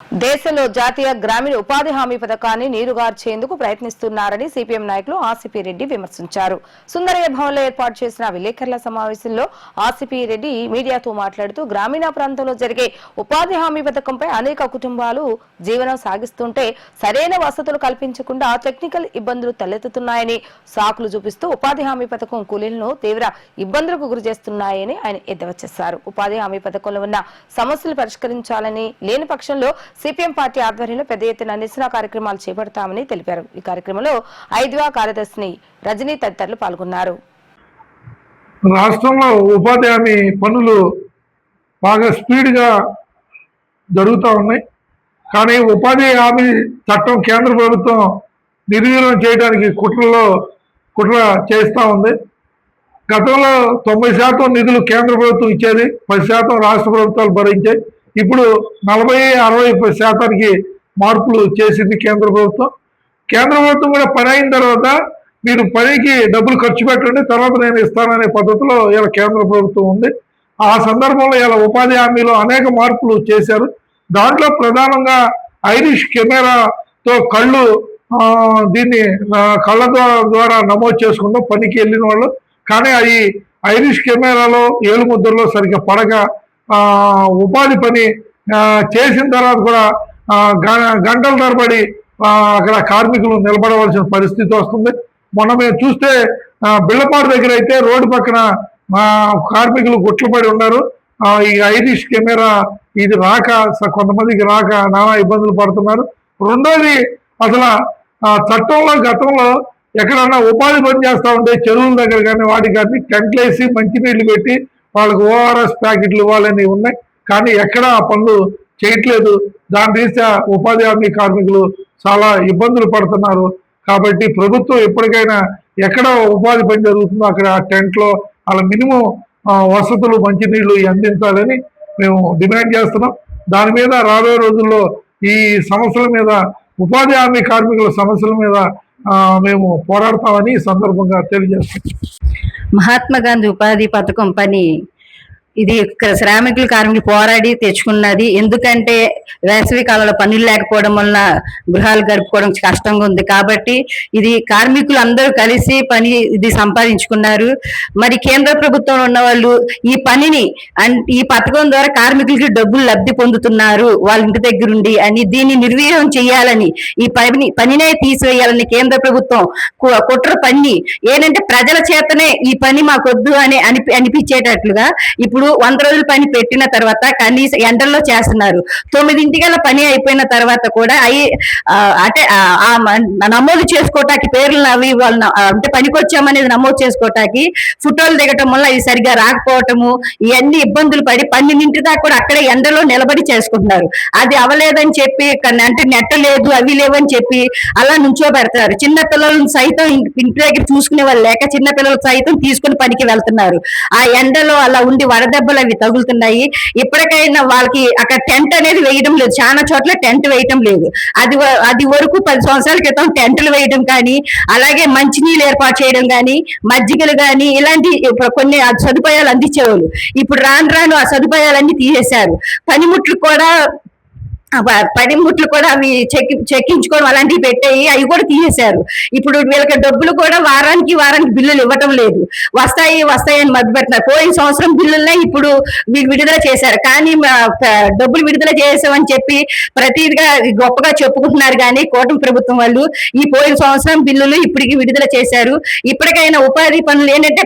దేశంలో జాతీయ గ్రామీణ ఉపాధి హామీ పథకాన్ని నీరుగార్చేందుకు ప్రయత్నిస్తున్నారని సిపిఎం నాయకులు ఆసిపి రెడ్డి విమర్శించారు. సుందరయ్య భవన్లో ఏర్పాటు చేసిన విలేకరుల సమావేశంలో ఆసిపి రెడ్డి మీడియాతో మాట్లాడుతూ గ్రామీణ ప్రాంతంలో జరిగే ఉపాధి హామీ పథకంపై అనేక కుటుంబాలు జీవనం సాగిస్తుంటే సరైన వసతులు కల్పించకుండా టెక్నికల్ ఇబ్బందులు తలెత్తుతున్నాయని సాకులు చూపిస్తూ ఉపాధి హామీ పథకం కూలీలను తీవ్ర ఇబ్బందులకు గురిచేస్తున్నాయని ఆయన ఎద్దేవా చేశారు. ఉపాధి హామీ పథకంలో ఉన్న సమస్యలు పరిష్కరించాలని లేని పక్షంలో సిపిఎం పార్టీ ఆధ్వర్యంలో పెద్ద ఎత్తున నిరసన కార్యక్రమాలు చేపడతామని తెలిపారు. ఈ కార్యక్రమంలో ఐద్వా కార్యదర్శి రజనీ తదితరులు పాల్గొన్నారు. రాష్ట్రంలో ఉపాధి హామీ పనులు బాగా స్పీడ్గా జరుగుతూ ఉన్నాయి. కానీ ఉపాధి హామీ చట్టం కేంద్ర ప్రభుత్వం నిర్వీర్యం చేయడానికి కుట్ర చేస్తూ ఉంది. గతంలో 90% నిధులు కేంద్ర ప్రభుత్వం ఇచ్చేది, 10% రాష్ట్ర ప్రభుత్వాలు భరించాయి. ఇప్పుడు 40-60% మార్పులు చేసింది కేంద్ర ప్రభుత్వం. కేంద్ర ప్రభుత్వం కూడా పని అయిన తర్వాత మీరు పనికి డబ్బులు ఖర్చు పెట్టండి, తర్వాత నేను ఇస్తాననే పద్ధతిలో ఇలా కేంద్ర ప్రభుత్వం ఉంది. ఆ సందర్భంలో ఇలా ఉపాధి హామీలో అనేక మార్పులు చేశారు. దాంట్లో ప్రధానంగా ఐరిష్ కెమెరాతో దీన్ని కళ్ళ ద్వారా నమోదు చేసుకుంటాం పనికి వెళ్ళిన వాళ్ళు. కానీ అవి ఐరిష్ కెమెరాలో ఏలుముద్రలో సరిగ్గా పడక ఉపాధి పని చేసిన తర్వాత కూడా గంటల తరబడి అక్కడ కార్మికులు నిలబడవలసిన పరిస్థితి వస్తుంది. మొన్న మేము చూస్తే బిళ్ళపాడు దగ్గర అయితే రోడ్డు పక్కన కార్మికులు గుట్లపడి ఉన్నారు. ఈ ఐరిష్ కెమెరా ఇది కొంతమందికి రాక నానా ఇబ్బందులు పడుతున్నారు. రెండోది, అసలు చట్టంలో గతంలో ఎక్కడన్నా ఉపాధి పని చేస్తూ ఉంటే చెరువుల దగ్గర కానీ వాటికి కానీ టెంట్లు వేసి మంచినీళ్ళు పెట్టి వాళ్ళకు ఓఆర్ఎస్ ప్యాకెట్లు ఇవ్వాలని ఉన్నాయి. కానీ ఎక్కడ ఆ పనులు చేయట్లేదు. దాని రీత్యా ఉపాధి హామీ కార్మికులు చాలా ఇబ్బందులు పడుతున్నారు. కాబట్టి ప్రభుత్వం ఎప్పటికైనా ఎక్కడ ఉపాధి పని జరుగుతుందో అక్కడ టెంట్లో అలా మినిమం వసతులు మంచినీళ్ళు అందించాలని మేము డిమాండ్ చేస్తున్నాం. దాని మీద రాబోయే రోజుల్లో ఈ సమస్యల మీద, ఉపాధి హామీ కార్మికుల సమస్యల మీద మేము పోరాడతామని ఈ సందర్భంగా తెలియజేస్తున్నాం. మహాత్మా గాంధీ ఉపాధి పథకం పని ఇది శ్రామికులు కార్మికులు పోరాడి తెచ్చుకున్నది. ఎందుకంటే వేసవి కాలంలో పనులు లేకపోవడం వలన గృహాలు గడుపుకోవడం కష్టంగా ఉంది. కాబట్టి ఇది కార్మికులు అందరూ కలిసి ఇది సంపాదించుకున్నారు. మరి కేంద్ర ప్రభుత్వంలో ఉన్న వాళ్ళు ఈ పనిని ఈ పథకం ద్వారా కార్మికులకి డబ్బులు లబ్ధి పొందుతున్నారు వాళ్ళ ఇంటి దగ్గరుండి అని దీన్ని నిర్వీర్యం చేయాలని, ఈ పనినే తీసివేయాలని కేంద్ర ప్రభుత్వం కుట్ర పన్ని ఏంటంటే ప్రజల చేతనే ఈ పని మాకొద్దు అని అనిపించేటట్లుగా ఇప్పుడు 100 రోజులు పని పెట్టిన తర్వాత కనీసం ఎండల్లో చేస్తున్నారు. 9 పని అయిపోయిన తర్వాత కూడా నమోదు చేసుకోవటానికి పేర్లు అవి వాళ్ళు అంటే పనికొచ్చామనేది నమోదు చేసుకోవటానికి ఫోటోలు దిగటం వల్ల ఇది సరిగా రాకపోవటము, ఇవన్నీ ఇబ్బందులు పడి 12 దాకా కూడా అక్కడే ఎండలో నిలబడి చేసుకుంటున్నారు. అది అవలేదని చెప్పి అంటే నెట్ట లేదు అవి లేవని చెప్పి అలా నుంచోబెడతారు. చిన్న పిల్లలను సైతం ఇంటి దగ్గర చూసుకునే వాళ్ళు లేక చిన్న పిల్లలు సైతం తీసుకుని పనికి వెళ్తున్నారు. ఆ ఎండలో అలా ఉండి వడదెబ్బలు అవి తగులుతున్నాయి. ఇప్పటికైనా వాళ్ళకి అక్కడ టెంట్ అనేది వేయడం లేదు. చాలా చోట్ల టెంట్ వేయటం లేదు. అది వరకు 10 సంవత్సరాల క్రితం టెంట్లు వేయడం కానీ, అలాగే మంచినీళ్ళు ఏర్పాటు చేయడం కానీ, మజ్జిగలు కానీ ఇలాంటి కొన్ని సదుపాయాలు అందించేవాళ్ళు. ఇప్పుడు రాను ఆ సదుపాయాలన్నీ తీసేశారు. పనిముట్లు కూడా అవి చెక్కించుకోవడం అలాంటివి పెట్టాయి, అవి కూడా తీసేశారు. ఇప్పుడు వీళ్ళకి డబ్బులు కూడా వారానికి బిల్లులు ఇవ్వటం లేదు. వస్తాయి అని మధ్య పెడుతున్నారు. పోయిన సంవత్సరం బిల్లులనే ఇప్పుడు విడుదల చేశారు. కానీ డబ్బులు విడుదల చేసామని చెప్పి ప్రతిగా గొప్పగా చెప్పుకుంటున్నారు. కానీ కూటమి ప్రభుత్వం వాళ్ళు ఈ పోయిన సంవత్సరం బిల్లులు ఇప్పటికి విడుదల చేశారు. ఇప్పటికైనా ఉపాధి పనులు ఏంటంటే